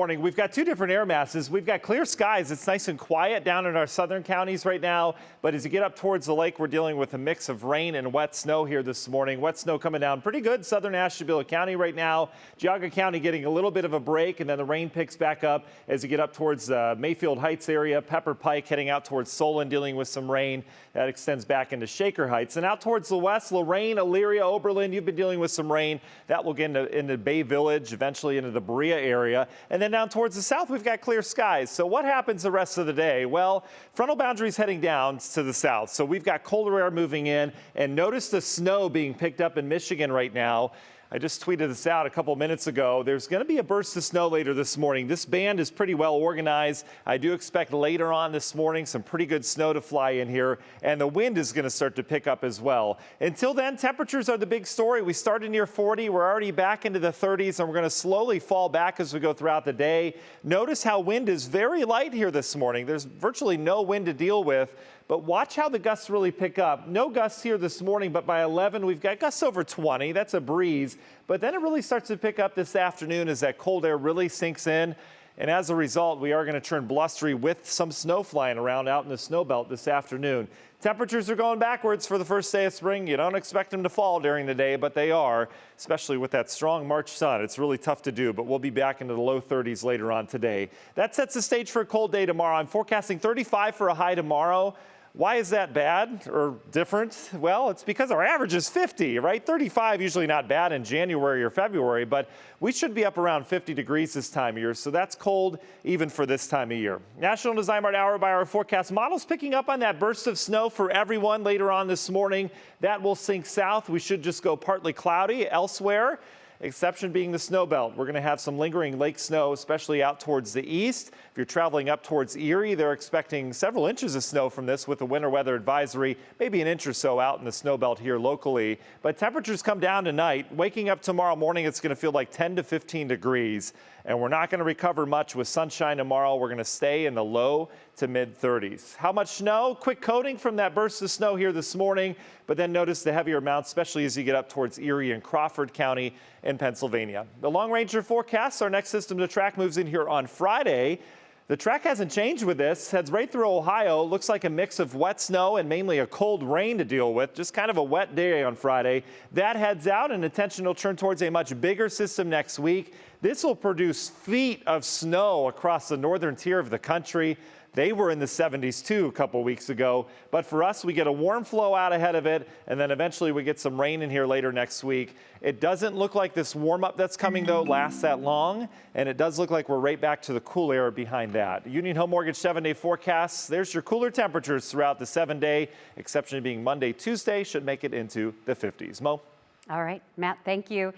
Morning. We've got two different air masses. We've got clear skies. It's nice and quiet down in our southern counties right now. But as you get up towards the lake, we're dealing with a mix of rain and wet snow here this morning. Wet snow coming down pretty good. Southern Ashtabula County right now. Geauga County getting a little bit of a break, and then the rain picks back up as you get up towards Mayfield Heights area. Pepper Pike heading out towards Solon, dealing with some rain. That extends back into Shaker Heights. And out towards the west, Lorain, Elyria, Oberlin, you've been dealing with some rain. That will get into Bay Village, eventually into the Berea area. And then down towards the south, we've got clear skies. So what happens the rest of the day? Well, frontal boundaries heading down to the south. So we've got colder air moving in, and notice the snow being picked up in Michigan right now. I just tweeted this out a couple minutes ago. There's going to be a burst of snow later this morning. This band is pretty well organized. I do expect later on this morning some pretty good snow to fly in here, and the wind is going to start to pick up as well. Until then, temperatures are the big story. We started near 40. We're already back into the 30s, and we're going to slowly fall back as we go throughout the day. Notice how wind is very light here this morning. There's virtually no wind to deal with. But watch how the gusts really pick up. No gusts here this morning, but by 11, we've got gusts over 20. That's a breeze. But then it really starts to pick up this afternoon as that cold air really sinks in. And as a result, we are going to turn blustery with some snow flying around out in the snow belt this afternoon. Temperatures are going backwards for the first day of spring. You don't expect them to fall during the day, but they are, especially with that strong March sun. It's really tough to do, but we'll be back into the low 30s later on today. That sets the stage for a cold day tomorrow. I'm forecasting 35 for a high tomorrow. Why is that bad or different? Well, it's because our average is 50, right? 35 usually not bad in January or February, but we should be up around 50 degrees this time of year, so that's cold even for this time of year. National Design Mart hour-by-hour forecast. Models picking up on that burst of snow for everyone later on this morning. That will sink south. We should just go partly cloudy elsewhere. Exception being the snow belt. We're going to have some lingering lake snow, especially out towards the east. If you're traveling up towards Erie, they're expecting several inches of snow from this with a winter weather advisory, maybe an inch or so out in the snow belt here locally. But temperatures come down tonight. Waking up tomorrow morning, it's going to feel like 10 to 15 degrees. And we're not going to recover much with sunshine tomorrow. We're going to stay in the low to mid 30s. How much snow? Quick coating from that burst of snow here this morning, but then notice the heavier amounts, especially as you get up towards Erie and Crawford County in Pennsylvania. The long ranger forecast, our next system to track moves in here on Friday. The track hasn't changed with this, heads right through Ohio. Looks like a mix of wet snow and mainly a cold rain to deal with. Just kind of a wet day on Friday. That heads out and attention will turn towards a much bigger system next week. This will produce feet of snow across the northern tier of the country. They were in the 70s too a couple weeks ago. But for us, we get a warm flow out ahead of it, and then eventually we get some rain in here later next week. It doesn't look like this warm up that's coming, though, lasts that long. And it does look like we're right back to the cool air behind that. Union Home Mortgage 7-day forecasts. There's your cooler temperatures throughout the 7-day, exception being Monday, Tuesday, should make it into the 50s. Mo? All right, Matt, thank you.